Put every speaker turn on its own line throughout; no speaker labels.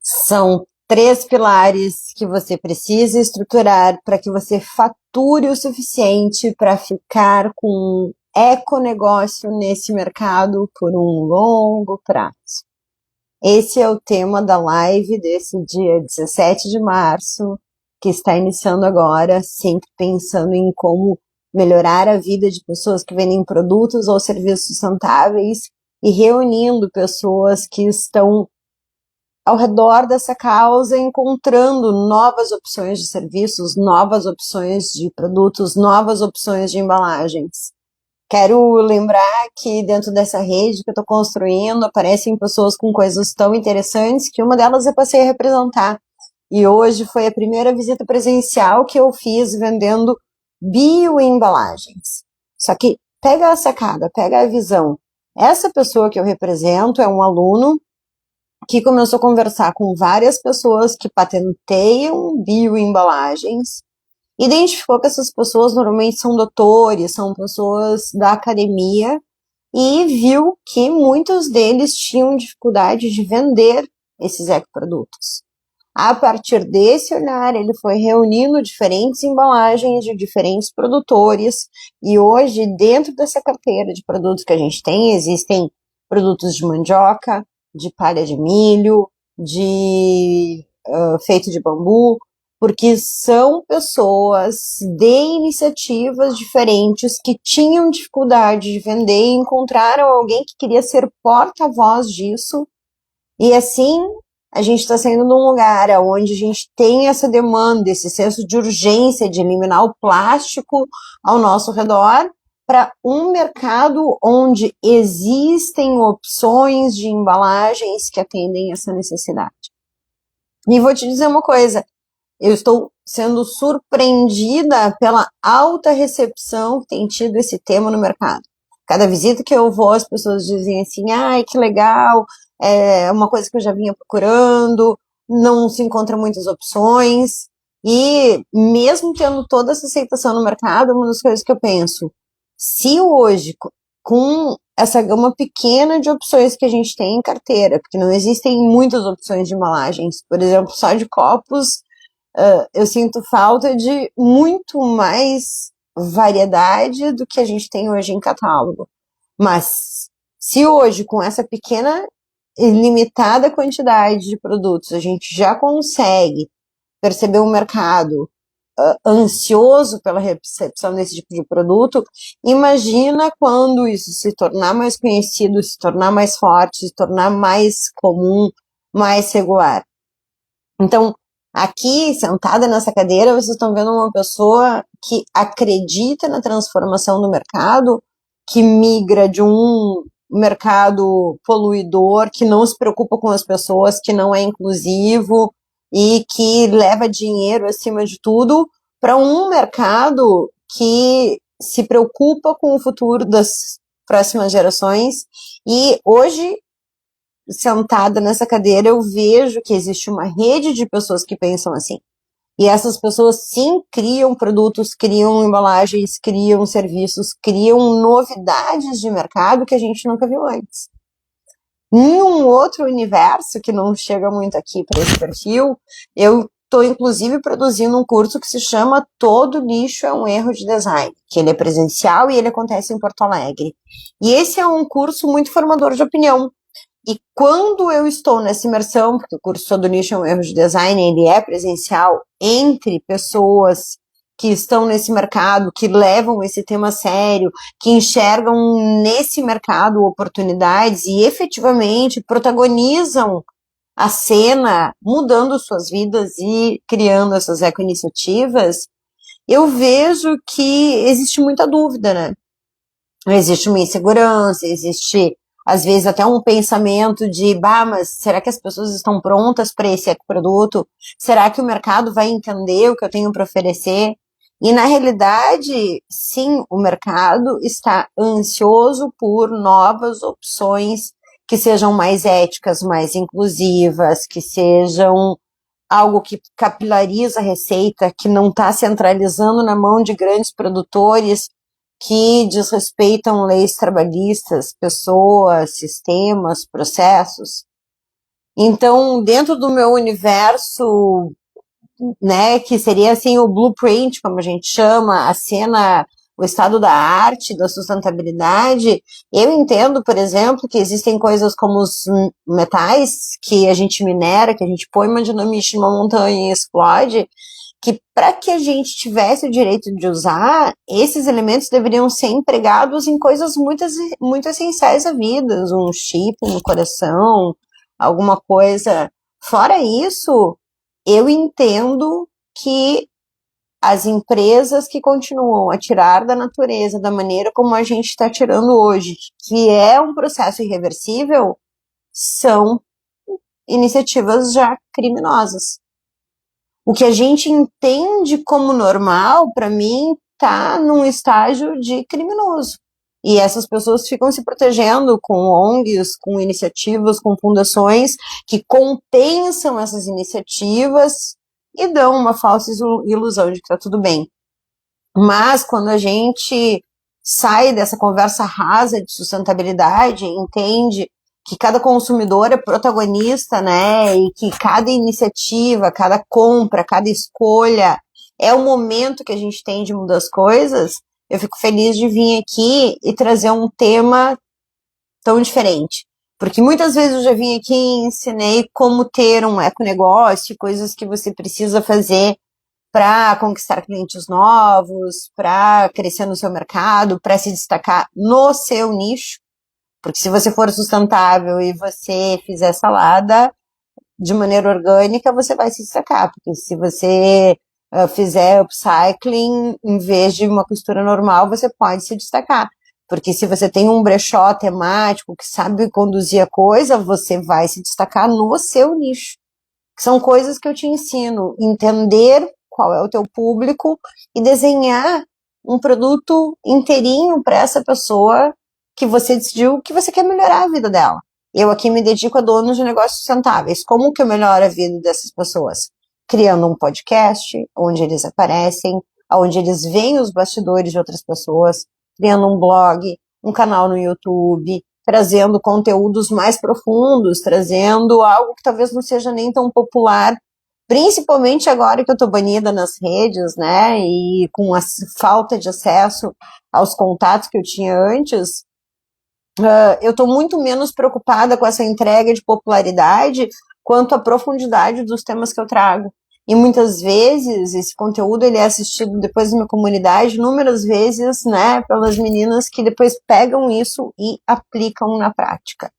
São três pilares que você precisa estruturar para que você fature o suficiente para ficar com um econegócio nesse mercado por um longo prazo. Esse é o tema da live desse dia 17 de março, que está iniciando agora, sempre pensando em como melhorar a vida de pessoas que vendem produtos ou serviços sustentáveis e reunindo pessoas que estão ao redor dessa causa, encontrando novas opções de serviços, novas opções de produtos, novas opções de embalagens. Quero lembrar que dentro dessa rede que eu estou construindo, aparecem pessoas com coisas tão interessantes que uma delas eu passei a representar. E hoje foi a primeira visita presencial que eu fiz vendendo bioembalagens. Só que pega a sacada, pega a visão. Essa pessoa que eu represento é um aluno que começou a conversar com várias pessoas que patenteiam bioembalagens, identificou que essas pessoas normalmente são doutores, são pessoas da academia, e viu que muitos deles tinham dificuldade de vender esses ecoprodutos. A partir desse olhar, ele foi reunindo diferentes embalagens de diferentes produtores, e hoje, dentro dessa carteira de produtos que a gente tem, existem produtos de mandioca, de palha de milho, feito de bambu, porque são pessoas de iniciativas diferentes que tinham dificuldade de vender e encontraram alguém que queria ser porta-voz disso. E assim, a gente está saindo de um lugar onde a gente tem essa demanda, esse senso de urgência de eliminar o plástico ao nosso redor, para um mercado onde existem opções de embalagens que atendem essa necessidade. E vou te dizer uma coisa, eu estou sendo surpreendida pela alta recepção que tem tido esse tema no mercado. Cada visita que eu vou, as pessoas dizem assim, ai, que legal, é uma coisa que eu já vinha procurando, não se encontra muitas opções, e mesmo tendo toda essa aceitação no mercado, uma das coisas que eu penso, se hoje, com essa gama pequena de opções que a gente tem em carteira, porque não existem muitas opções de embalagens, por exemplo, só de copos, eu sinto falta de muito mais variedade do que a gente tem hoje em catálogo. Mas se hoje, com essa pequena e limitada quantidade de produtos, a gente já consegue perceber o mercado ansioso pela recepção desse tipo de produto, imagina quando isso se tornar mais conhecido, se tornar mais forte, se tornar mais comum, mais regular. Então, aqui, sentada nessa cadeira, vocês estão vendo uma pessoa que acredita na transformação do mercado, que migra de um mercado poluidor, que não se preocupa com as pessoas, que não é inclusivo e que leva dinheiro acima de tudo, para um mercado que se preocupa com o futuro das próximas gerações. E hoje, sentada nessa cadeira, eu vejo que existe uma rede de pessoas que pensam assim. E essas pessoas, sim, criam produtos, criam embalagens, criam serviços, criam novidades de mercado que a gente nunca viu antes. Em um outro universo, que não chega muito aqui para esse perfil, eu estou, inclusive, produzindo um curso que se chama Todo Lixo é um Erro de Design, que ele é presencial e ele acontece em Porto Alegre. E esse é um curso muito formador de opinião. E quando eu estou nessa imersão, porque o curso Todo Nicho é um Erro de Design, ele é presencial, entre pessoas que estão nesse mercado, que levam esse tema a sério, que enxergam nesse mercado oportunidades e efetivamente protagonizam a cena, mudando suas vidas e criando essas eco-iniciativas, eu vejo que existe muita dúvida, né? Existe uma insegurança, existe às vezes até um pensamento de, mas será que as pessoas estão prontas para esse ecoproduto? Será que o mercado vai entender o que eu tenho para oferecer? E na realidade, sim, o mercado está ansioso por novas opções que sejam mais éticas, mais inclusivas, que sejam algo que capilariza a receita, que não está centralizando na mão de grandes produtores que desrespeitam leis trabalhistas, pessoas, sistemas, processos. Então, dentro do meu universo, né, que seria assim o blueprint, como a gente chama, a cena, o estado da arte, da sustentabilidade, eu entendo, por exemplo, que existem coisas como os metais que a gente minera, que a gente põe uma dinamite numa montanha e explode, que para que a gente tivesse o direito de usar, esses elementos deveriam ser empregados em coisas muito essenciais à vida, um chip no coração, alguma coisa. Fora isso, eu entendo que as empresas que continuam a tirar da natureza da maneira como a gente está tirando hoje, que é um processo irreversível, são iniciativas já criminosas. O que a gente entende como normal, para mim, tá num estágio de criminoso. E essas pessoas ficam se protegendo com ONGs, com iniciativas, com fundações que compensam essas iniciativas e dão uma falsa ilusão de que está tudo bem. Mas quando a gente sai dessa conversa rasa de sustentabilidade, entende que cada consumidor é protagonista, né? E que cada iniciativa, cada compra, cada escolha é o momento que a gente tem de mudar as coisas, eu fico feliz de vir aqui e trazer um tema tão diferente. Porque muitas vezes eu já vim aqui e ensinei como ter um econegócio, coisas que você precisa fazer para conquistar clientes novos, para crescer no seu mercado, para se destacar no seu nicho. Porque se você for sustentável e você fizer salada de maneira orgânica, você vai se destacar. Porque se você fizer upcycling em vez de uma costura normal, você pode se destacar. Porque se você tem um brechó temático que sabe conduzir a coisa, você vai se destacar no seu nicho. São coisas que eu te ensino, entender qual é o teu público e desenhar um produto inteirinho para essa pessoa que você decidiu que você quer melhorar a vida dela. Eu aqui me dedico a donos de negócios sustentáveis. Como que eu melhoro a vida dessas pessoas? Criando um podcast, onde eles aparecem, onde eles veem os bastidores de outras pessoas, criando um blog, um canal no YouTube, trazendo conteúdos mais profundos, trazendo algo que talvez não seja nem tão popular, principalmente agora que eu estou banida nas redes, né, e com a falta de acesso aos contatos que eu tinha antes, eu estou muito menos preocupada com essa entrega de popularidade quanto à profundidade dos temas que eu trago. E muitas vezes esse conteúdo ele é assistido depois na minha comunidade inúmeras vezes, né, pelas meninas que depois pegam isso e aplicam na prática.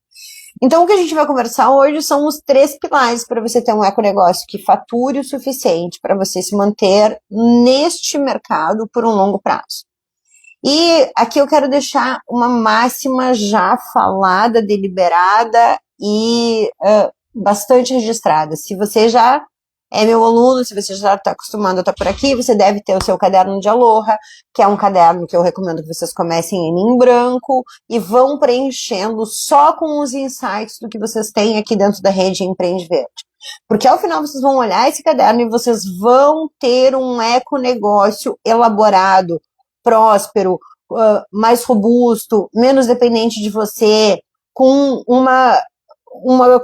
Então o que a gente vai conversar hoje são os 3 pilares para você ter um econegócio que fature o suficiente para você se manter neste mercado por um longo prazo. E aqui eu quero deixar uma máxima já falada, deliberada e bastante registrada. Se você já é meu aluno, se você já está acostumado a estar por aqui, você deve ter o seu caderno de Aloha, que é um caderno que eu recomendo que vocês comecem em branco e vão preenchendo só com os insights do que vocês têm aqui dentro da rede Empreende Verde. Porque ao final vocês vão olhar esse caderno e vocês vão ter um econegócio elaborado, próspero, mais robusto, menos dependente de você, com uma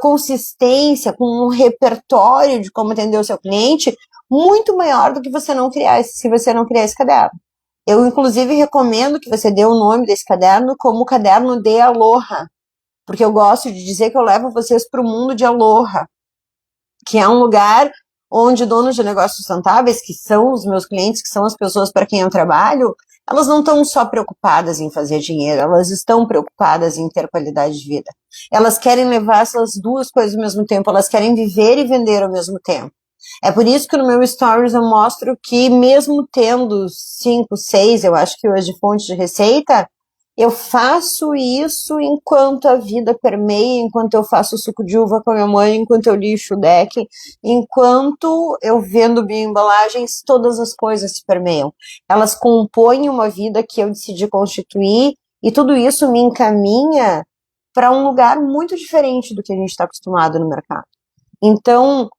consistência, com um repertório de como atender o seu cliente muito maior do que se você não criar esse caderno. Eu, inclusive, recomendo que você dê o nome desse caderno como caderno de Aloha, porque eu gosto de dizer que eu levo vocês para o mundo de Aloha, que é um lugar onde donos de negócios sustentáveis, que são os meus clientes, que são as pessoas para quem eu trabalho, elas não estão só preocupadas em fazer dinheiro, elas estão preocupadas em ter qualidade de vida. Elas querem levar essas duas coisas ao mesmo tempo, elas querem viver e vender ao mesmo tempo. É por isso que no meu Stories eu mostro que mesmo tendo 5, 6, eu acho que hoje fontes de receita, eu faço isso enquanto a vida permeia, enquanto eu faço suco de uva com a minha mãe, enquanto eu lixo o deck, enquanto eu vendo bioembalagens, todas as coisas se permeiam. Elas compõem uma vida que eu decidi constituir e tudo isso me encaminha para um lugar muito diferente do que a gente está acostumado no mercado. Então,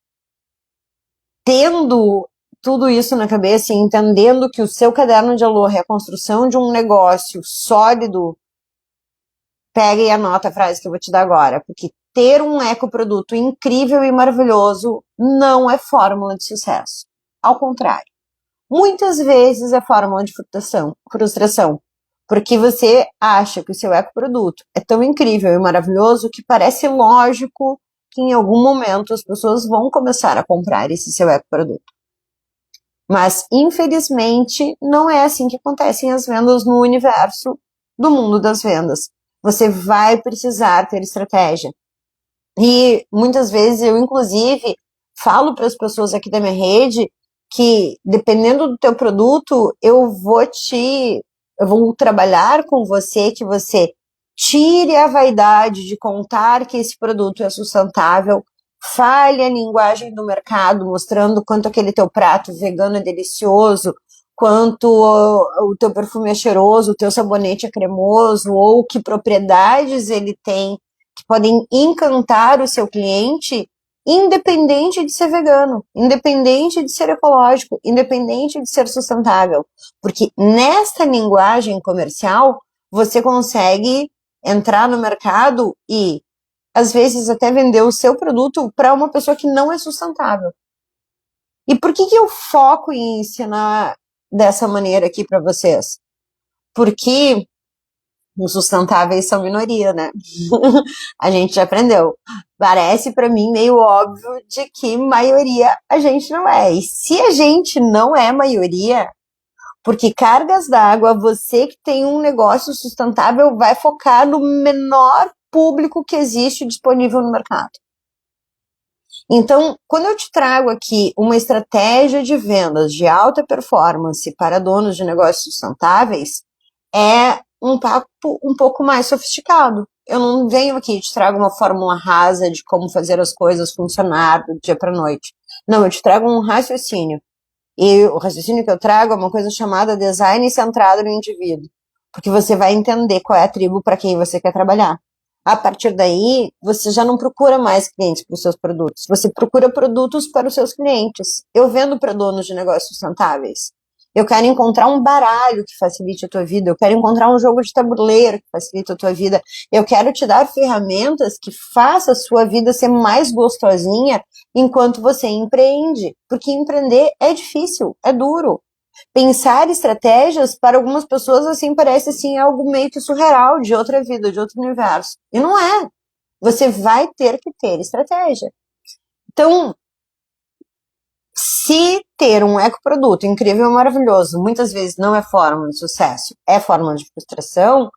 tendo tudo isso na cabeça e entendendo que o seu caderno de Aloha é a construção de um negócio sólido, pega e anota a frase que eu vou te dar agora, porque ter um ecoproduto incrível e maravilhoso não é fórmula de sucesso. Ao contrário. Muitas vezes é fórmula de frustração, porque você acha que o seu ecoproduto é tão incrível e maravilhoso que parece lógico que em algum momento as pessoas vão começar a comprar esse seu ecoproduto. Mas, infelizmente, não é assim que acontecem as vendas no universo do mundo das vendas. Você vai precisar ter estratégia. E muitas vezes eu, inclusive, falo para as pessoas aqui da minha rede que, dependendo do teu produto, eu vou trabalhar com você, que você tire a vaidade de contar que esse produto é sustentável, fale a linguagem do mercado, mostrando quanto aquele teu prato vegano é delicioso, quanto o teu perfume é cheiroso, o teu sabonete é cremoso, ou que propriedades ele tem que podem encantar o seu cliente, independente de ser vegano, independente de ser ecológico, independente de ser sustentável. Porque nesta linguagem comercial, você consegue entrar no mercado e, às vezes, até vender o seu produto para uma pessoa que não é sustentável. E por que eu foco em ensinar dessa maneira aqui para vocês? Porque os sustentáveis são minoria, né? A gente já aprendeu. Parece para mim meio óbvio de que maioria a gente não é. E se a gente não é maioria, porque cargas d'água, você que tem um negócio sustentável vai focar no menor público que existe disponível no mercado. Então, quando eu te trago aqui uma estratégia de vendas de alta performance para donos de negócios sustentáveis, é um papo um pouco mais sofisticado. Eu não venho aqui e te trago uma fórmula rasa de como fazer as coisas funcionar do dia para a noite. Não, eu te trago um raciocínio. E o raciocínio que eu trago é uma coisa chamada design centrado no indivíduo. Porque você vai entender qual é a tribo para quem você quer trabalhar. A partir daí, você já não procura mais clientes para os seus produtos. Você procura produtos para os seus clientes. Eu vendo para donos de negócios sustentáveis. Eu quero encontrar um baralho que facilite a tua vida. Eu quero encontrar um jogo de tabuleiro que facilite a tua vida. Eu quero te dar ferramentas que façam a sua vida ser mais gostosinha enquanto você empreende. Porque empreender é difícil, é duro. Pensar estratégias, para algumas pessoas, assim, parece assim, algo meio que surreal, de outra vida, de outro universo. E não é. Você vai ter que ter estratégia. Então, se ter um ecoproduto incrível e maravilhoso, muitas vezes não é fórmula de sucesso, é fórmula de frustração,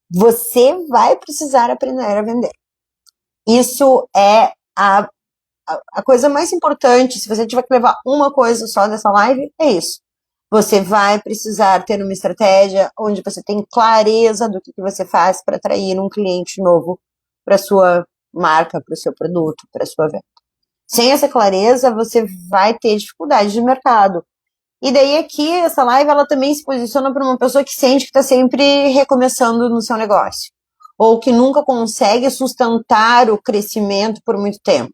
você vai precisar aprender a vender. Isso é a coisa mais importante. Se você tiver que levar uma coisa só dessa live, é isso. Você vai precisar ter uma estratégia onde você tem clareza do que você faz para atrair um cliente novo para sua marca, para o seu produto, para a sua venda. Sem essa clareza, você vai ter dificuldade de mercado. E daí aqui, essa live, ela também se posiciona para uma pessoa que sente que está sempre recomeçando no seu negócio. Ou que nunca consegue sustentar o crescimento por muito tempo.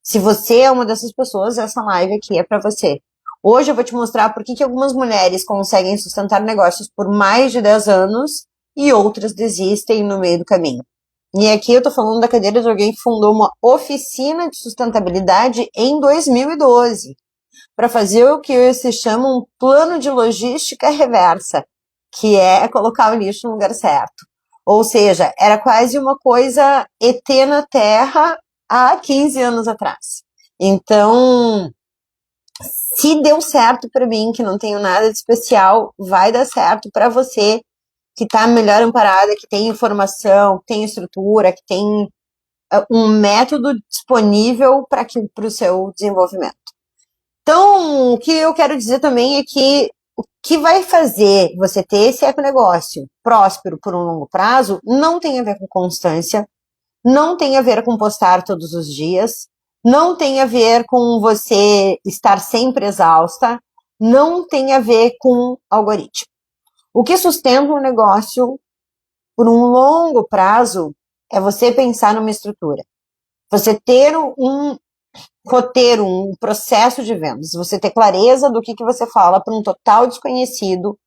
Se você é uma dessas pessoas, essa live aqui é para você. Hoje eu vou te mostrar por que algumas mulheres conseguem sustentar negócios por mais de 10 anos e outras desistem no meio do caminho. E aqui eu tô falando da cadeira de alguém que fundou uma oficina de sustentabilidade em 2012 para fazer o que se chama um plano de logística reversa, que é colocar o lixo no lugar certo. Ou seja, era quase uma coisa ET na Terra há 15 anos atrás. Então, se deu certo para mim, que não tenho nada de especial, vai dar certo para você que está melhor amparada, que tem informação, que tem estrutura, que tem um método disponível para o seu desenvolvimento. Então, o que eu quero dizer também é que o que vai fazer você ter esse econegócio próspero por um longo prazo não tem a ver com constância, não tem a ver com postar todos os dias, não tem a ver com você estar sempre exausta, não tem a ver com algoritmo. O que sustenta um negócio por um longo prazo é você pensar numa estrutura. Você ter um roteiro, um processo de vendas, você ter clareza do que você fala para um total desconhecido,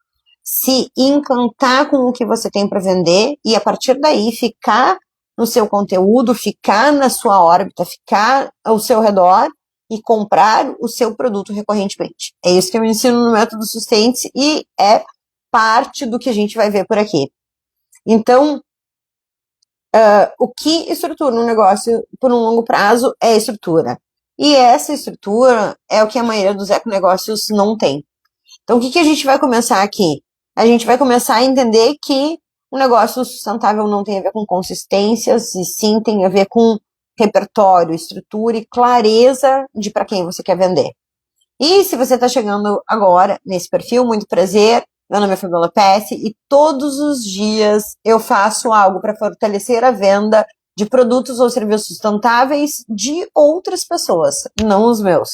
se encantar com o que você tem para vender e a partir daí ficar no seu conteúdo, ficar na sua órbita, ficar ao seu redor e comprar o seu produto recorrentemente. É isso que eu ensino no método Sustente e é parte do que a gente vai ver por aqui. Então, o que estrutura um negócio por um longo prazo é a estrutura. E essa estrutura é o que a maioria dos econegócios não tem. Então, o que a gente vai começar aqui? A gente vai começar a entender que um negócio sustentável não tem a ver com consistências, e sim tem a ver com repertório, estrutura e clareza de para quem você quer vender. E se você está chegando agora nesse perfil, muito prazer, meu nome é Fabiola Pesce e todos os dias eu faço algo para fortalecer a venda de produtos ou serviços sustentáveis de outras pessoas, não os meus.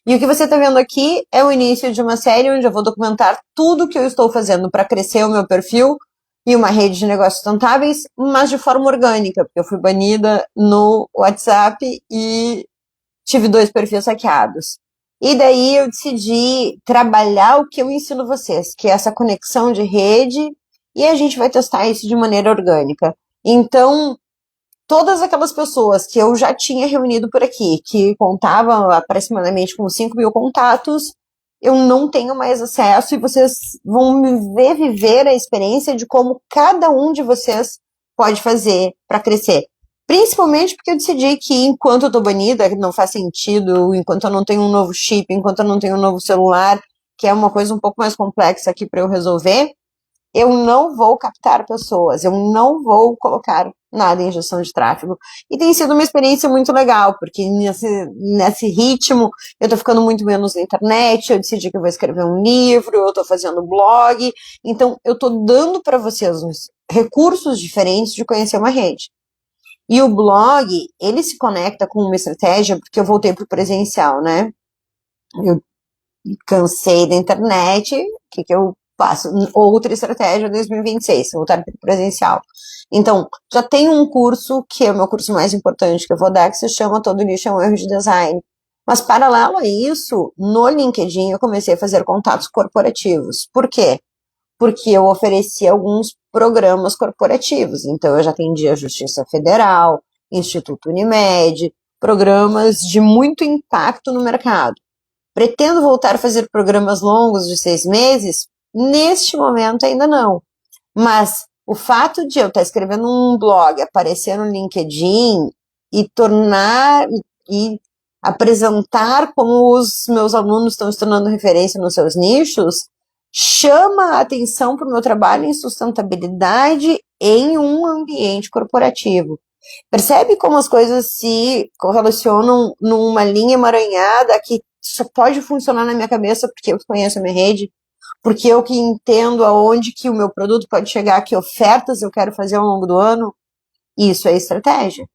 E o que você está vendo aqui é o início de uma série onde eu vou documentar tudo que eu estou fazendo para crescer o meu perfil e uma rede de negócios sustentáveis, mas de forma orgânica, porque eu fui banida no WhatsApp e tive 2 perfis hackeados. E daí eu decidi trabalhar o que eu ensino vocês, que é essa conexão de rede, e a gente vai testar isso de maneira orgânica. Então, todas aquelas pessoas que eu já tinha reunido por aqui, que contavam aproximadamente com 5 mil contatos, eu não tenho mais acesso e vocês vão me ver viver a experiência de como cada um de vocês pode fazer para crescer. Principalmente porque eu decidi que enquanto eu tô banida, não faz sentido, enquanto eu não tenho um novo chip, enquanto eu não tenho um novo celular, que é uma coisa um pouco mais complexa aqui para eu resolver, eu não vou captar pessoas, eu não vou colocar nada em gestão de tráfego. E tem sido uma experiência muito legal, porque nesse ritmo eu tô ficando muito menos na internet, eu decidi que eu vou escrever um livro, eu tô fazendo blog, então eu tô dando para vocês uns recursos diferentes de conhecer uma rede. E o blog, ele se conecta com uma estratégia, porque eu voltei pro presencial, né? Eu cansei da internet, o que eu faço? Outra estratégia 2026, voltar para o presencial. Então, já tem um curso, que é o meu curso mais importante que eu vou dar, que se chama Todo Lixo é um Erro de Design. Mas, paralelo a isso, no LinkedIn eu comecei a fazer contatos corporativos. Por quê? Porque eu oferecia alguns programas corporativos. Então, eu já atendia a Justiça Federal, Instituto Unimed, programas de muito impacto no mercado. Pretendo voltar a fazer programas longos de 6 meses? Neste momento ainda não. Mas o fato de eu estar escrevendo um blog, aparecer no LinkedIn e tornar e apresentar como os meus alunos estão se tornando referência nos seus nichos, chama a atenção para o meu trabalho em sustentabilidade em um ambiente corporativo. Percebe como as coisas se correlacionam numa linha emaranhada que só pode funcionar na minha cabeça porque eu conheço a minha rede, porque eu que entendo aonde que o meu produto pode chegar, que ofertas eu quero fazer ao longo do ano? Isso é estratégia.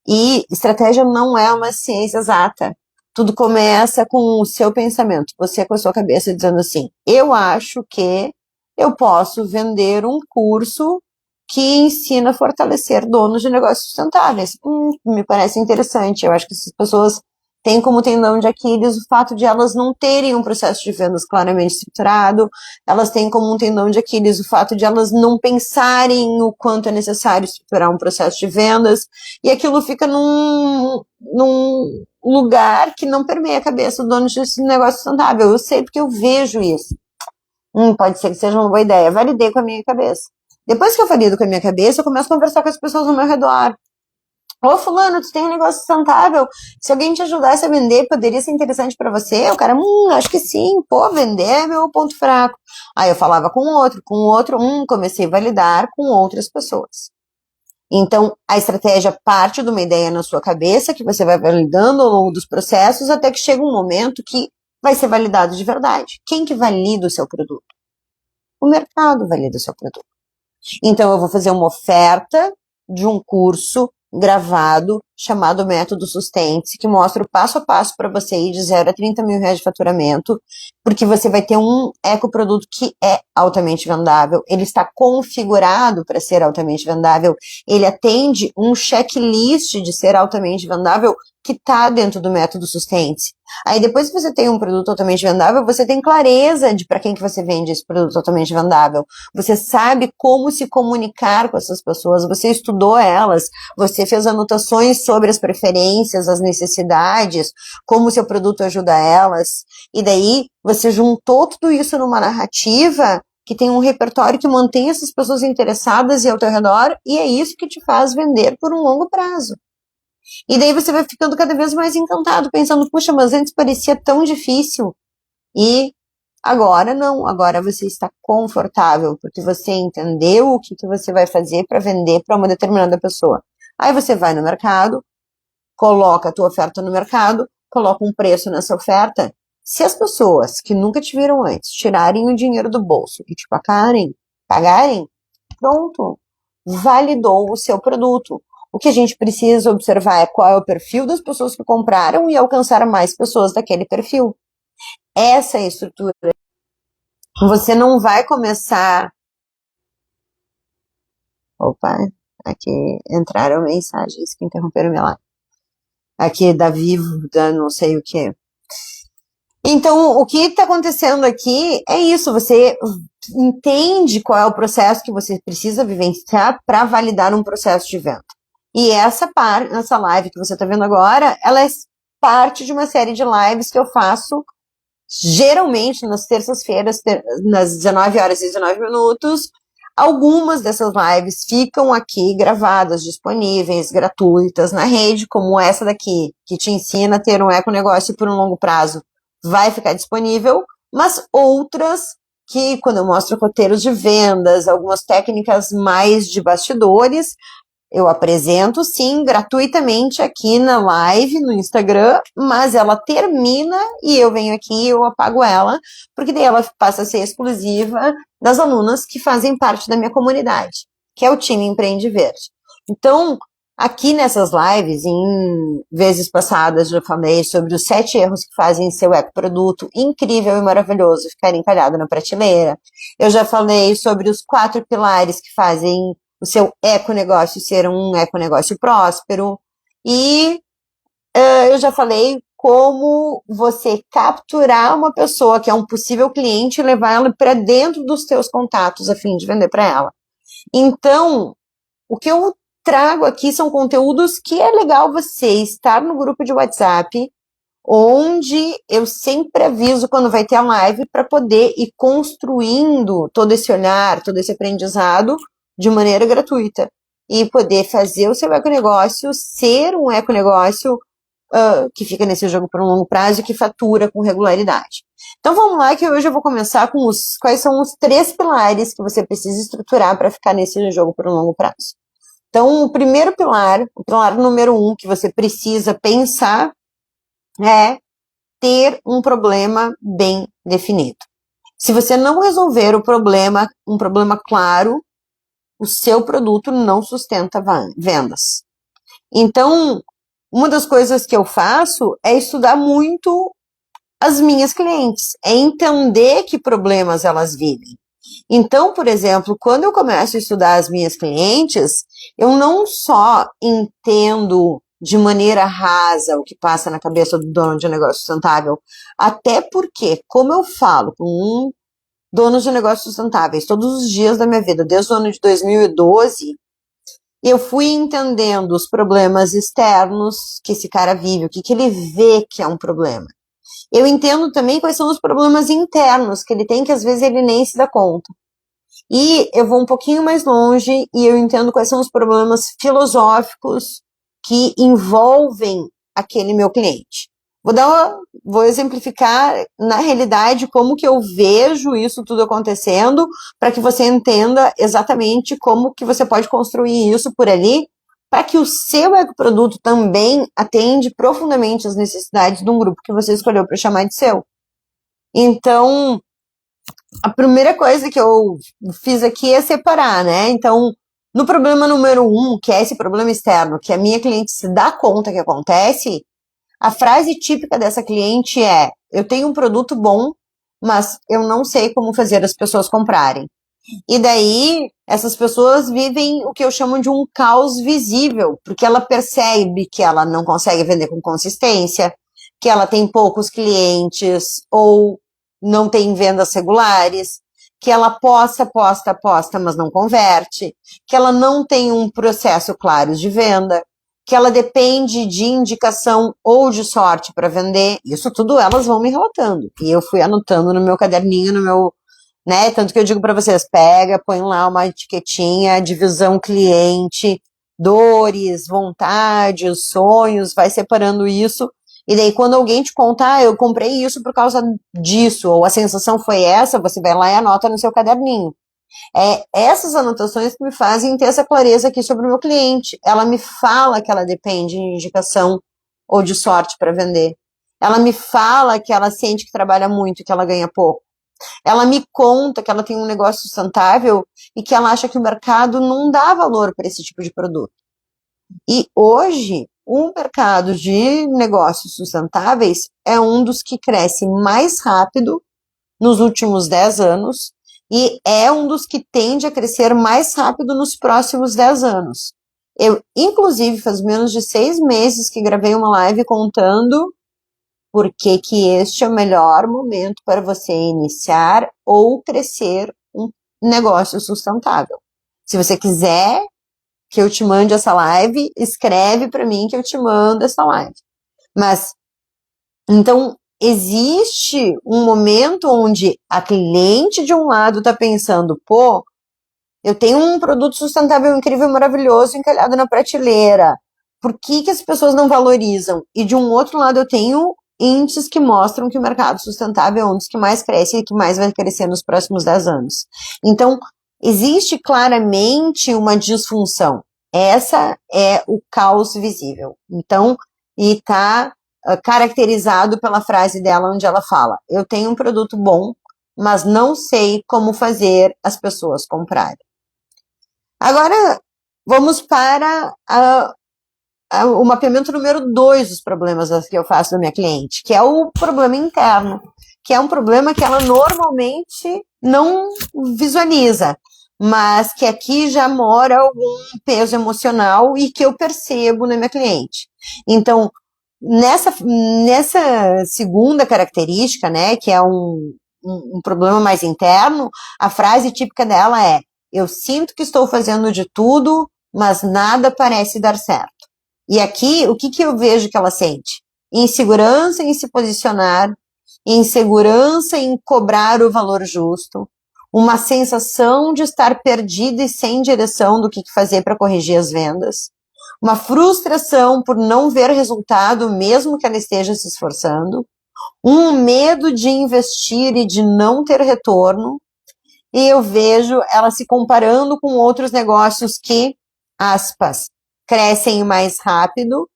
E estratégia não é uma ciência exata. Tudo começa com o seu pensamento, você com a sua cabeça dizendo assim, eu acho que eu posso vender um curso que ensina a fortalecer donos de negócios sustentáveis. Me parece interessante. Eu acho que essas pessoas têm como tendão de Aquiles o fato de elas não terem um processo de vendas claramente estruturado, elas têm como um tendão de Aquiles o fato de elas não pensarem o quanto é necessário estruturar um processo de vendas, e aquilo fica num lugar que não permeia a cabeça do dono de negócio sustentável. Eu sei porque eu vejo isso. Pode ser que seja uma boa ideia. Validei com a minha cabeça. Depois que eu valido com a minha cabeça, eu começo a conversar com as pessoas ao meu redor. Ô fulano, tu tem um negócio sustentável, se alguém te ajudasse a vender, poderia ser interessante para você? O cara, acho que sim, pô, vender é meu ponto fraco. Aí eu falava com o outro, comecei a validar com outras pessoas. Então, a estratégia parte de uma ideia na sua cabeça, que você vai validando ao longo dos processos, até que chega um momento que vai ser validado de verdade. Quem que valida o seu produto? O mercado valida o seu produto. Então, eu vou fazer uma oferta de um curso gravado chamado Método Sustente-se, que mostra o passo a passo para você ir de 0 a 30 mil reais de faturamento, porque você vai ter um ecoproduto que é altamente vendável, ele está configurado para ser altamente vendável, ele atende um checklist de ser altamente vendável que está dentro do Método Sustente-se. Aí depois que você tem um produto altamente vendável, você tem clareza de para quem que você vende esse produto altamente vendável. Você sabe como se comunicar com essas pessoas, você estudou elas, você fez anotações sobre as preferências, as necessidades, como o seu produto ajuda elas. E daí você juntou tudo isso numa narrativa que tem um repertório que mantém essas pessoas interessadas e ao teu redor, e é isso que te faz vender por um longo prazo. E daí você vai ficando cada vez mais encantado, pensando, puxa, mas antes parecia tão difícil. E agora não, agora você está confortável, porque você entendeu o que você vai fazer para vender para uma determinada pessoa. Aí você vai no mercado, coloca a tua oferta no mercado, coloca um preço nessa oferta. Se as pessoas que nunca te viram antes tirarem o dinheiro do bolso e te pagarem, pronto, validou o seu produto. O que a gente precisa observar é qual é o perfil das pessoas que compraram e alcançar mais pessoas daquele perfil. Essa é a estrutura. Você não vai começar... Opa, aqui entraram mensagens que interromperam minha live. Aqui da Vivo, da não sei o que. Então, o que está acontecendo aqui é isso, você entende qual é o processo que você precisa vivenciar para validar um processo de venda. E essa live que você está vendo agora, ela é parte de uma série de lives que eu faço geralmente nas terças-feiras, nas 19 horas e 19 minutos. Algumas dessas lives ficam aqui gravadas, disponíveis, gratuitas na rede, como essa daqui, que te ensina a ter um econegócio por um longo prazo, vai ficar disponível, mas outras que, quando eu mostro roteiros de vendas, algumas técnicas mais de bastidores, eu apresento, sim, gratuitamente aqui na live, no Instagram, mas ela termina e eu venho aqui e eu apago ela, porque daí ela passa a ser exclusiva das alunas que fazem parte da minha comunidade, que é o time Empreende Verde. Então, aqui nessas lives, em vezes passadas, já falei sobre os 7 erros que fazem seu ecoproduto incrível e maravilhoso ficar encalhado na prateleira. Eu já falei sobre os 4 pilares que fazem o seu econegócio ser um econegócio próspero. E eu já falei como você capturar uma pessoa que é um possível cliente e levar ela para dentro dos teus contatos a fim de vender para ela. Então, o que eu trago aqui são conteúdos que é legal você estar no grupo de WhatsApp, onde eu sempre aviso quando vai ter a live para poder ir construindo todo esse olhar, todo esse aprendizado de maneira gratuita e poder fazer o seu econegócio ser um econegócio que fica nesse jogo por um longo prazo e que fatura com regularidade. Então vamos lá, que hoje eu vou começar com quais são os 3 pilares que você precisa estruturar para ficar nesse jogo por um longo prazo. Então o primeiro pilar, o pilar número 1 que você precisa pensar é ter um problema bem definido. Se você não resolver um problema claro, o seu produto não sustenta vendas. Então, uma das coisas que eu faço é estudar muito as minhas clientes, é entender que problemas elas vivem. Então, por exemplo, quando eu começo a estudar as minhas clientes, eu não só entendo de maneira rasa o que passa na cabeça do dono de um negócio sustentável, até porque, como eu falo com donos de negócios sustentáveis todos os dias da minha vida, desde o ano de 2012, eu fui entendendo os problemas externos que esse cara vive, o que ele vê que é um problema. Eu entendo também quais são os problemas internos que ele tem, que às vezes ele nem se dá conta. E eu vou um pouquinho mais longe e eu entendo quais são os problemas filosóficos que envolvem aquele meu cliente. Vou exemplificar na realidade como que eu vejo isso tudo acontecendo, para que você entenda exatamente como que você pode construir isso por ali, para que o seu ecoproduto também atende profundamente as necessidades de um grupo que você escolheu para chamar de seu. Então, a primeira coisa que eu fiz aqui é separar, né? Então, No problema número 1, que é esse problema externo, que a minha cliente se dá conta que acontece, a frase típica dessa cliente é: eu tenho um produto bom, mas eu não sei como fazer as pessoas comprarem. E daí, essas pessoas vivem o que eu chamo de um caos visível, porque ela percebe que ela não consegue vender com consistência, que ela tem poucos clientes ou não tem vendas regulares, que ela posta, mas não converte, que ela não tem um processo claro de venda, que ela depende de indicação ou de sorte para vender. Isso tudo elas vão me relatando. E eu fui anotando no meu caderninho, no meu, né? Tanto que eu digo para vocês, pega, põe lá uma etiquetinha, divisão cliente, dores, vontades, sonhos, vai separando isso. E daí quando alguém te contar, eu comprei isso por causa disso, ou a sensação foi essa, você vai lá e anota no seu caderninho. É essas anotações que me fazem ter essa clareza aqui sobre o meu cliente. Ela me fala que ela depende de indicação ou de sorte para vender. Ela me fala que ela sente que trabalha muito e que ela ganha pouco. Ela me conta que ela tem um negócio sustentável e que ela acha que o mercado não dá valor para esse tipo de produto. E hoje, o mercado de negócios sustentáveis é um dos que cresce mais rápido nos últimos 10 anos e é um dos que tende a crescer mais rápido nos próximos 10 anos. Eu, inclusive, faz menos de 6 meses que gravei uma live contando por que este é o melhor momento para você iniciar ou crescer um negócio sustentável. Se você quiser que eu te mande essa live, escreve para mim que eu te mando essa live. Mas, então, existe um momento onde a cliente de um lado está pensando, pô, eu tenho um produto sustentável incrível, maravilhoso, encalhado na prateleira. Por que as pessoas não valorizam? E de um outro lado eu tenho índices que mostram que o mercado sustentável é um dos que mais cresce e que mais vai crescer nos próximos 10 anos. Então, existe claramente uma disfunção. Essa é o caos visível. Então, e está caracterizado pela frase dela onde ela fala: eu tenho um produto bom, mas não sei como fazer as pessoas comprarem. Agora, vamos para o mapeamento número 2 dos problemas que eu faço da minha cliente, que é o problema interno, que é um problema que ela normalmente não visualiza, mas que aqui já mora algum peso emocional e que eu percebo na minha cliente. Então, nessa segunda característica, né, que é um problema mais interno, a frase típica dela é: eu sinto que estou fazendo de tudo, mas nada parece dar certo. E aqui, o que eu vejo que ela sente? Insegurança em se posicionar, insegurança em cobrar o valor justo, uma sensação de estar perdida e sem direção do que fazer para corrigir as vendas, uma frustração por não ver resultado mesmo que ela esteja se esforçando, um medo de investir e de não ter retorno, e eu vejo ela se comparando com outros negócios que, aspas, crescem mais rápido.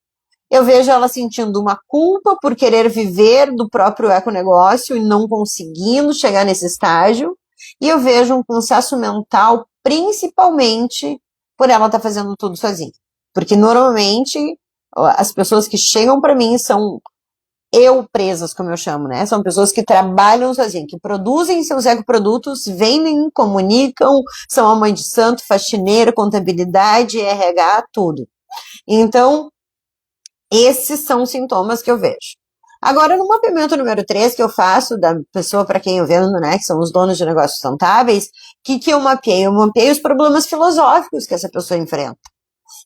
Eu vejo ela sentindo uma culpa por querer viver do próprio econegócio e não conseguindo chegar nesse estágio. E eu vejo um cansaço mental, principalmente por ela estar fazendo tudo sozinha. Porque normalmente as pessoas que chegam para mim são presas, como eu chamo, né? São pessoas que trabalham sozinhas, que produzem seus ecoprodutos, vendem, comunicam, são a mãe de santo, faxineira, contabilidade, RH, tudo. Então, esses são os sintomas que eu vejo. Agora, no mapeamento número 3 que eu faço da pessoa para quem eu vendo, né, que são os donos de negócios sustentáveis, o que eu mapeei? Eu mapeei os problemas filosóficos que essa pessoa enfrenta.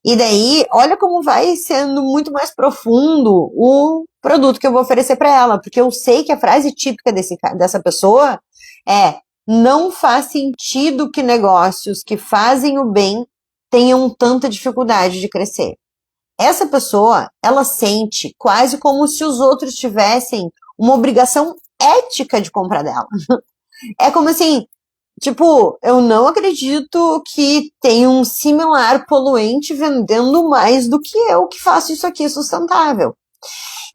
E daí, olha como vai sendo muito mais profundo o produto que eu vou oferecer para ela, porque eu sei que a frase típica dessa pessoa é: não faz sentido que negócios que fazem o bem tenham tanta dificuldade de crescer. Essa pessoa, ela sente quase como se os outros tivessem uma obrigação ética de comprar dela. É como assim, tipo, eu não acredito que tem um similar poluente vendendo mais do que eu que faço isso aqui sustentável.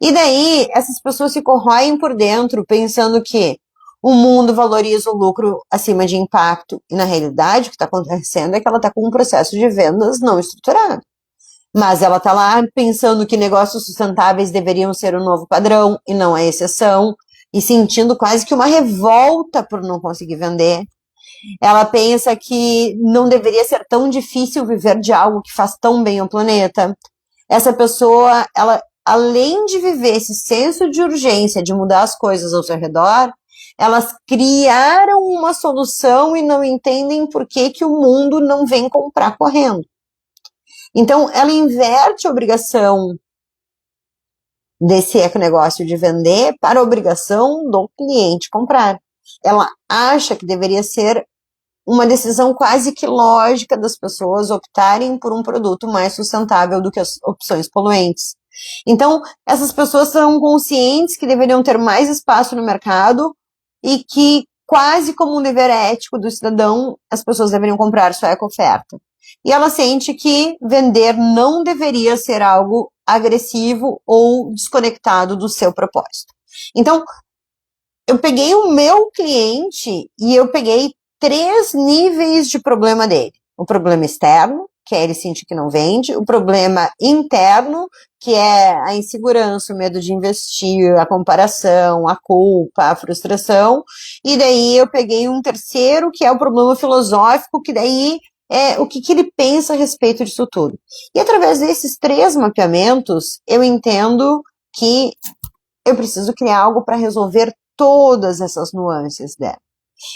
E daí, essas pessoas se corroem por dentro pensando que O mundo valoriza o lucro acima de impacto. E, na realidade, o que está acontecendo é que ela está com um processo de vendas não estruturado. Mas ela está lá pensando que negócios sustentáveis deveriam ser o novo padrão e não a exceção, e sentindo quase que uma revolta por não conseguir vender. Ela pensa que não deveria ser tão difícil viver de algo que faz tão bem ao planeta. Essa pessoa, ela, além de viver esse senso de urgência de mudar as coisas ao seu redor, elas criaram uma solução e não entendem por que o mundo não vem comprar correndo. Então, ela inverte a obrigação desse econegócio de vender para a obrigação do cliente comprar. Ela acha que deveria ser uma decisão quase que lógica das pessoas optarem por um produto mais sustentável do que as opções poluentes. Então, essas pessoas são conscientes que deveriam ter mais espaço no mercado e que, quase como um dever ético do cidadão, as pessoas deveriam comprar sua eco-oferta. E ela sente que vender não deveria ser algo agressivo ou desconectado do seu propósito. Então, eu peguei o meu cliente e eu peguei 3 níveis de problema dele. O problema externo, que é ele sentir que não vende. O problema interno, que é a insegurança, o medo de investir, a comparação, a culpa, a frustração. E daí eu peguei um terceiro, que é o problema filosófico, que daí é o que ele pensa a respeito disso tudo. E através desses 3 mapeamentos, eu entendo que eu preciso criar algo para resolver todas essas nuances dela.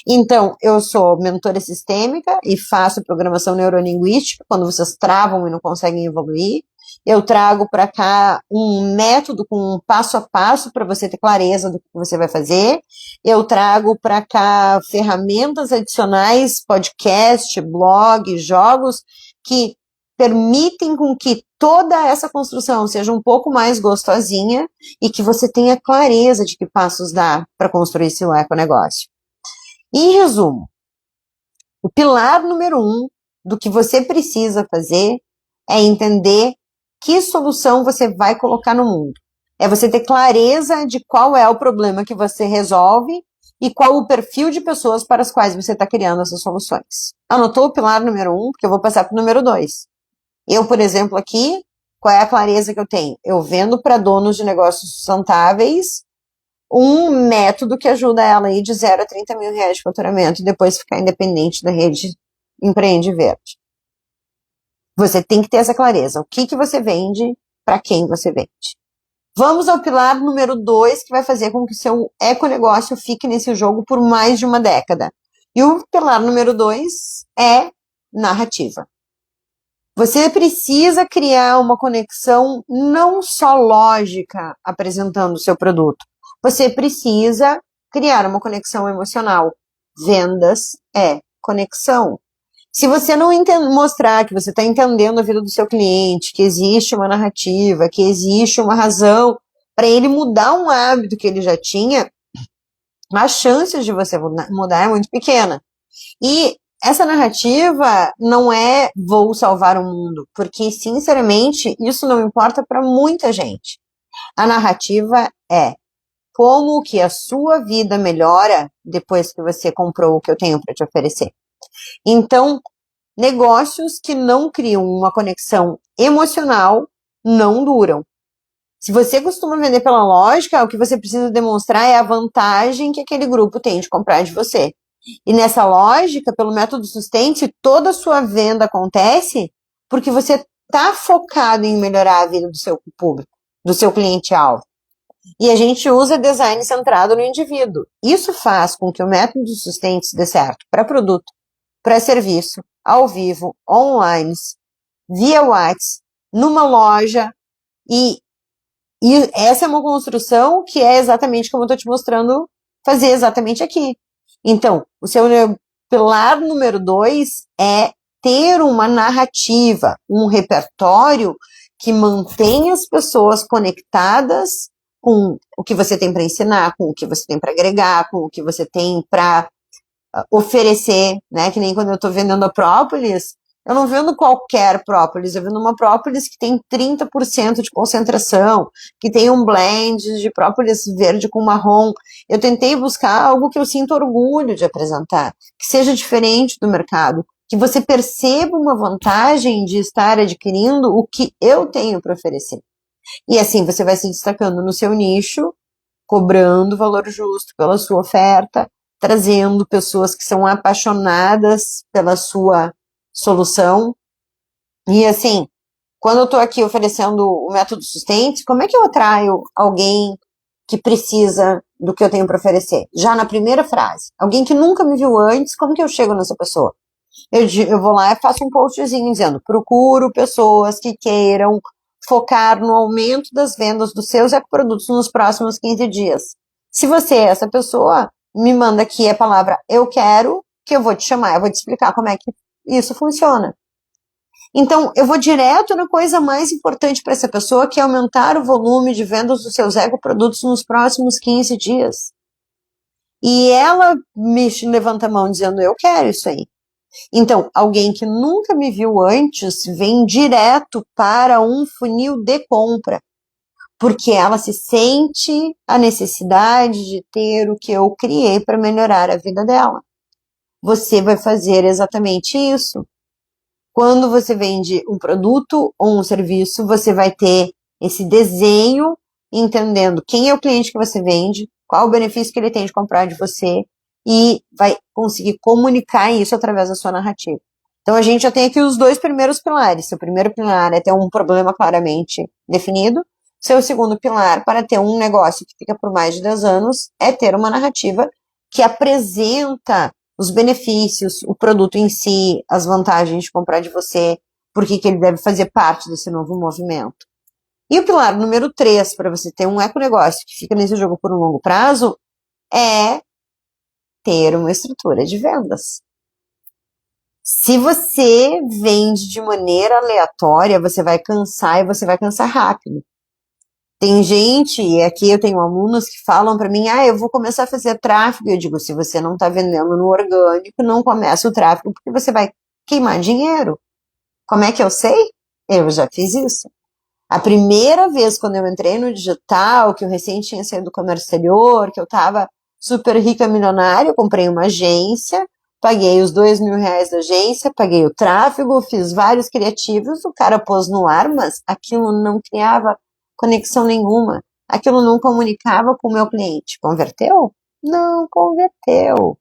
Então, eu sou mentora sistêmica e faço programação neurolinguística quando vocês travam e não conseguem evoluir. Eu trago para cá um método com um passo a passo para você ter clareza do que você vai fazer. Eu trago para cá ferramentas adicionais, podcast, blog, jogos, que permitem com que toda essa construção seja um pouco mais gostosinha e que você tenha clareza de que passos dar para construir seu econegócio. Em resumo, o pilar número 1 do que você precisa fazer é entender que solução você vai colocar no mundo. É você ter clareza de qual é o problema que você resolve e qual o perfil de pessoas para as quais você está criando essas soluções. Anotou o pilar número 1? Porque eu vou passar para o número 2. Eu, por exemplo, aqui, qual é a clareza que eu tenho? Eu vendo para donos de negócios sustentáveis um método que ajuda ela a ir de 0 a 30 mil reais de faturamento e depois ficar independente da rede Empreende Verde. Você tem que ter essa clareza. O que você vende, para quem você vende. Vamos ao pilar número 2, que vai fazer com que o seu econegócio fique nesse jogo por mais de uma década. E o pilar número 2 é narrativa. Você precisa criar uma conexão não só lógica apresentando o seu produto. Você precisa criar uma conexão emocional. Vendas é conexão. Se você não mostrar que você está entendendo a vida do seu cliente, que existe uma narrativa, que existe uma razão para ele mudar um hábito que ele já tinha, as chances de você mudar é muito pequena. E essa narrativa não é vou salvar o mundo, porque, sinceramente, isso não importa para muita gente. A narrativa é como que a sua vida melhora depois que você comprou o que eu tenho para te oferecer. Então, negócios que não criam uma conexão emocional não duram. Se você costuma vender pela lógica, o que você precisa demonstrar é a vantagem que aquele grupo tem de comprar de você. E nessa lógica, pelo método sustente, toda a sua venda acontece porque você está focado em melhorar a vida do seu público, do seu cliente-alvo. E a gente usa design centrado no indivíduo. Isso faz com que o método sustente dê certo para produto, para serviço, ao vivo, online, via WhatsApp, numa loja. E essa é uma construção que é exatamente como eu estou te mostrando fazer exatamente aqui. Então, o seu pilar número 2 é ter uma narrativa, um repertório que mantenha as pessoas conectadas com o que você tem para ensinar, com o que você tem para agregar, com o que você tem para oferecer, né? Que nem quando eu estou vendendo a própolis, Eu não vendo qualquer própolis, eu vendo uma própolis que tem 30% de concentração, que tem um blend de própolis verde com marrom. Eu tentei buscar algo que eu sinto orgulho de apresentar, que seja diferente do mercado, que você perceba uma vantagem de estar adquirindo o que eu tenho para oferecer. E assim você vai se destacando no seu nicho, cobrando valor justo pela sua oferta, trazendo pessoas que são apaixonadas pela sua solução. E assim, quando eu estou aqui oferecendo o método Sustente, como é que eu atraio alguém que precisa do que eu tenho para oferecer? Já na primeira frase. Alguém que nunca me viu antes, como que eu chego nessa pessoa? Eu vou lá e faço um postzinho dizendo: procuro pessoas que queiram focar no aumento das vendas dos seus ecoprodutos nos próximos 15 dias. Se você é essa pessoa, me manda aqui a palavra eu quero, que eu vou te chamar, eu vou te explicar como é que isso funciona. Então, eu vou direto na coisa mais importante para essa pessoa, que é aumentar o volume de vendas dos seus ecoprodutos nos próximos 15 dias. E ela me levanta a mão dizendo: eu quero isso aí. Então, alguém que nunca me viu antes vem direto para um funil de compra, porque ela se sente a necessidade de ter o que eu criei para melhorar a vida dela. Você vai fazer exatamente isso. Quando você vende um produto ou um serviço, você vai ter esse desenho, entendendo quem é o cliente que você vende, qual o benefício que ele tem de comprar de você, e vai conseguir comunicar isso através da sua narrativa. Então, a gente já tem aqui os dois primeiros pilares. Seu primeiro pilar é ter um problema claramente definido. Seu segundo pilar, para ter um negócio que fica por mais de 10 anos, é ter uma narrativa que apresenta os benefícios, o produto em si, as vantagens de comprar de você, por que ele deve fazer parte desse novo movimento. E o pilar número 3, para você ter um econegócio que fica nesse jogo por um longo prazo, é ter uma estrutura de vendas. Se você vende de maneira aleatória, você vai cansar e você vai cansar rápido. Tem gente, e aqui eu tenho alunos que falam para mim: eu vou começar a fazer tráfego. Eu digo: se você não está vendendo no orgânico, não começa o tráfego, porque você vai queimar dinheiro. Como é que eu sei? Eu já fiz isso. A primeira vez quando eu entrei no digital, que eu recém tinha saído do comércio exterior, que eu estava super rica, milionária, eu comprei uma agência, paguei os R$2.000 da agência, paguei o tráfego, fiz vários criativos, o cara pôs no ar, mas aquilo não criava conexão nenhuma. Aquilo não comunicava com o meu cliente. Converteu? Não converteu.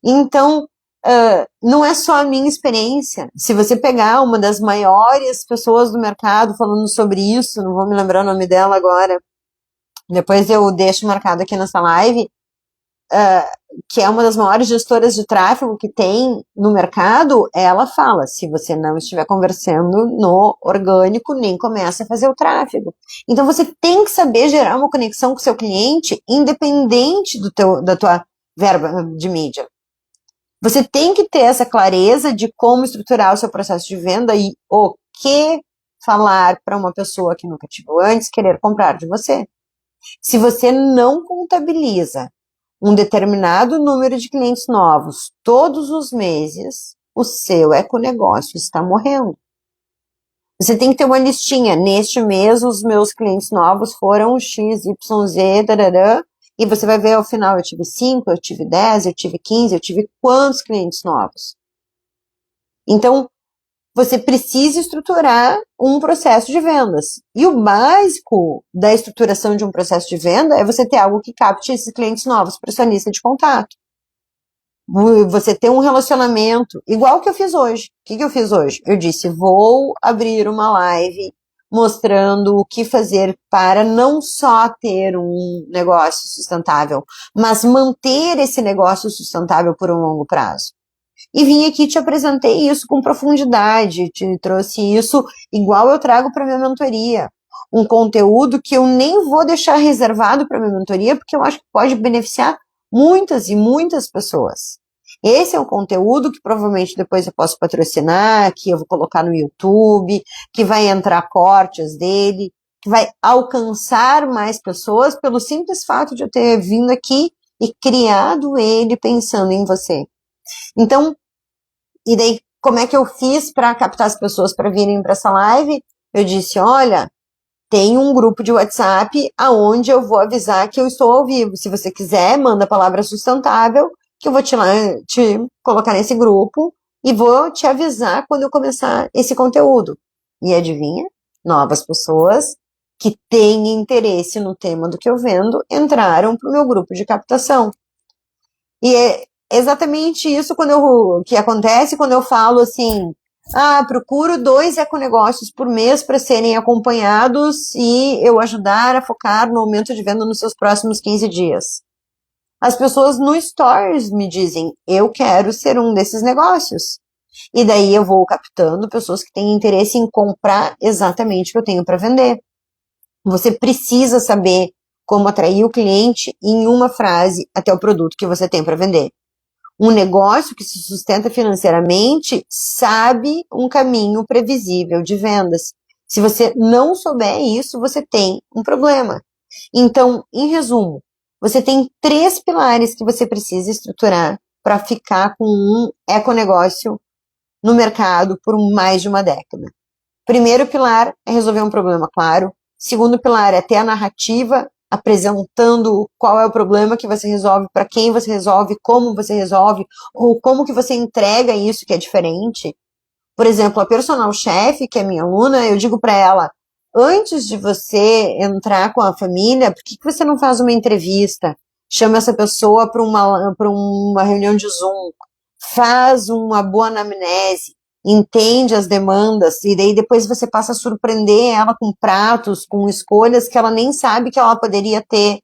Então, não é só a minha experiência. Se você pegar uma das maiores pessoas do mercado falando sobre isso, não vou me lembrar o nome dela agora, depois eu deixo marcado aqui nessa live, que é uma das maiores gestoras de tráfego que tem no mercado, ela fala: se você não estiver conversando no orgânico, nem começa a fazer o tráfego. Então você tem que saber gerar uma conexão com o seu cliente, independente da tua verba de mídia. Você tem que ter essa clareza de como estruturar o seu processo de venda e o que falar para uma pessoa que nunca te viu antes querer comprar de você. Se você não contabiliza um determinado número de clientes novos todos os meses, o seu econegócio está morrendo. Você tem que ter uma listinha. Neste mês, os meus clientes novos foram X, Y, Z, tarará, e você vai ver ao final: eu tive 5, eu tive 10, eu tive 15, eu tive quantos clientes novos. Então, você precisa estruturar um processo de vendas. E o básico da estruturação de um processo de venda é você ter algo que capte esses clientes novos para sua lista de contato. Você ter um relacionamento, igual que eu fiz hoje. O que eu fiz hoje? Eu disse: vou abrir uma live mostrando o que fazer para não só ter um negócio sustentável, mas manter esse negócio sustentável por um longo prazo. E vim aqui, te apresentei isso com profundidade, te trouxe isso igual eu trago para minha mentoria. Um conteúdo que eu nem vou deixar reservado para minha mentoria, porque eu acho que pode beneficiar muitas e muitas pessoas. Esse é um conteúdo que provavelmente depois eu posso patrocinar, que eu vou colocar no YouTube, que vai entrar cortes dele, que vai alcançar mais pessoas pelo simples fato de eu ter vindo aqui e criado ele pensando em você. Então, e daí, como é que eu fiz para captar as pessoas para virem para essa live? Eu disse, olha, tem um grupo de WhatsApp aonde eu vou avisar que eu estou ao vivo. Se você quiser, manda a palavra sustentável, que eu vou te colocar nesse grupo e vou te avisar quando eu começar esse conteúdo. E adivinha? Novas pessoas que têm interesse no tema do que eu vendo entraram para o meu grupo de captação. E é exatamente isso que acontece quando eu falo assim, procuro 2 econegócios por mês para serem acompanhados e eu ajudar a focar no aumento de venda nos seus próximos 15 dias. As pessoas no Stories me dizem, eu quero ser um desses negócios. E daí eu vou captando pessoas que têm interesse em comprar exatamente o que eu tenho para vender. Você precisa saber como atrair o cliente em uma frase até o produto que você tem para vender. Um negócio que se sustenta financeiramente sabe um caminho previsível de vendas. Se você não souber isso, você tem um problema. Então, em resumo, você tem 3 pilares que você precisa estruturar para ficar com um econegócio no mercado por mais de uma década. Primeiro pilar é resolver um problema claro. Segundo pilar é ter a narrativa apresentando qual é o problema que você resolve, para quem você resolve, como você resolve, ou como que você entrega isso que é diferente. Por exemplo, a personal chef, que é minha aluna, eu digo para ela, antes de você entrar com a família, por que você não faz uma entrevista? Chama essa pessoa para uma reunião de Zoom, faz uma boa anamnese, entende as demandas, e daí depois você passa a surpreender ela com pratos, com escolhas que ela nem sabe que ela poderia ter.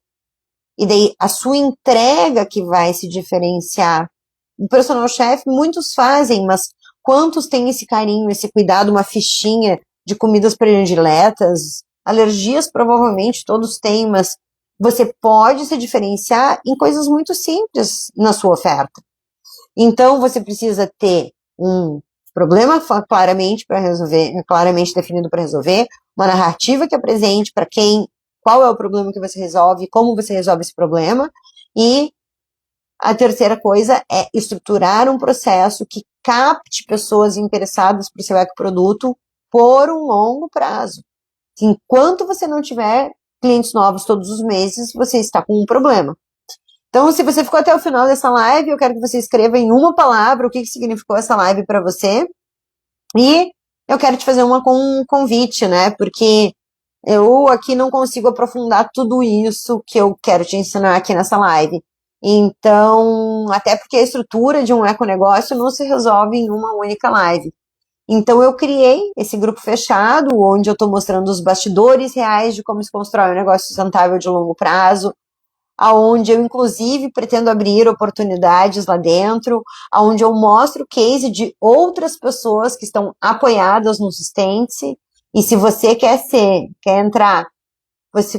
E daí a sua entrega que vai se diferenciar. O personal chef muitos fazem, mas quantos têm esse carinho, esse cuidado, uma fichinha de comidas prediletas? Alergias provavelmente todos têm, mas você pode se diferenciar em coisas muito simples na sua oferta. Então você precisa ter um problema claramente para resolver, claramente definido para resolver, uma narrativa que apresente para quem, qual é o problema que você resolve, como você resolve esse problema, e a terceira coisa é estruturar um processo que capte pessoas interessadas para o seu ecoproduto por um longo prazo. Enquanto você não tiver clientes novos todos os meses, você está com um problema. Então, se você ficou até o final dessa live, eu quero que você escreva em uma palavra o que significou essa live para você. E eu quero te fazer um convite, né? Porque eu aqui não consigo aprofundar tudo isso que eu quero te ensinar aqui nessa live. Então, até porque a estrutura de um econegócio não se resolve em uma única live. Então, eu criei esse grupo fechado, onde eu estou mostrando os bastidores reais de como se constrói um negócio sustentável de longo prazo, aonde eu, inclusive, pretendo abrir oportunidades lá dentro, aonde eu mostro o case de outras pessoas que estão apoiadas no Sustente, e se você quer entrar,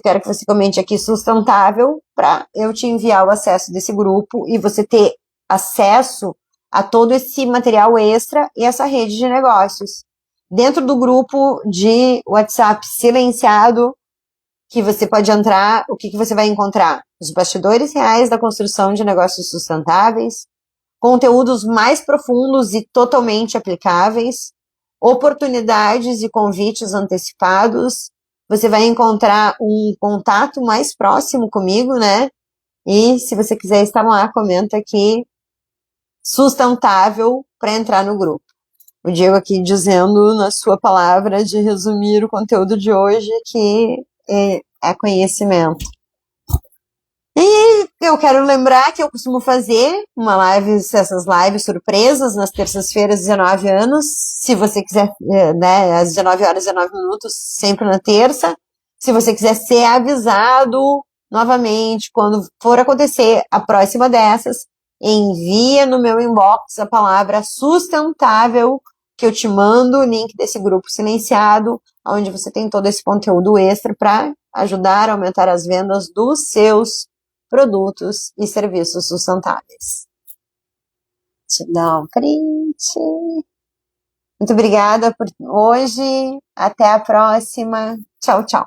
quero que você comente aqui sustentável, para eu te enviar o acesso desse grupo e você ter acesso a todo esse material extra e essa rede de negócios. Dentro do grupo de WhatsApp silenciado, que você pode entrar, o que você vai encontrar? Os bastidores reais da construção de negócios sustentáveis, conteúdos mais profundos e totalmente aplicáveis, oportunidades e convites antecipados. Você vai encontrar um contato mais próximo comigo, né? E se você quiser estar lá, comenta aqui sustentável para entrar no grupo. O Diego aqui dizendo na sua palavra de resumir o conteúdo de hoje que é conhecimento. E eu quero lembrar que eu costumo fazer essas lives surpresas nas terças-feiras, 19 anos, se você quiser, né, às 19 horas e 19 minutos, sempre na terça. Se você quiser ser avisado novamente quando for acontecer a próxima dessas, envia no meu inbox a palavra sustentável, que eu te mando o link desse grupo silenciado, onde você tem todo esse conteúdo extra para ajudar a aumentar as vendas dos seus produtos e serviços sustentáveis. Te dá um print. Muito obrigada por hoje. Até a próxima. Tchau, tchau.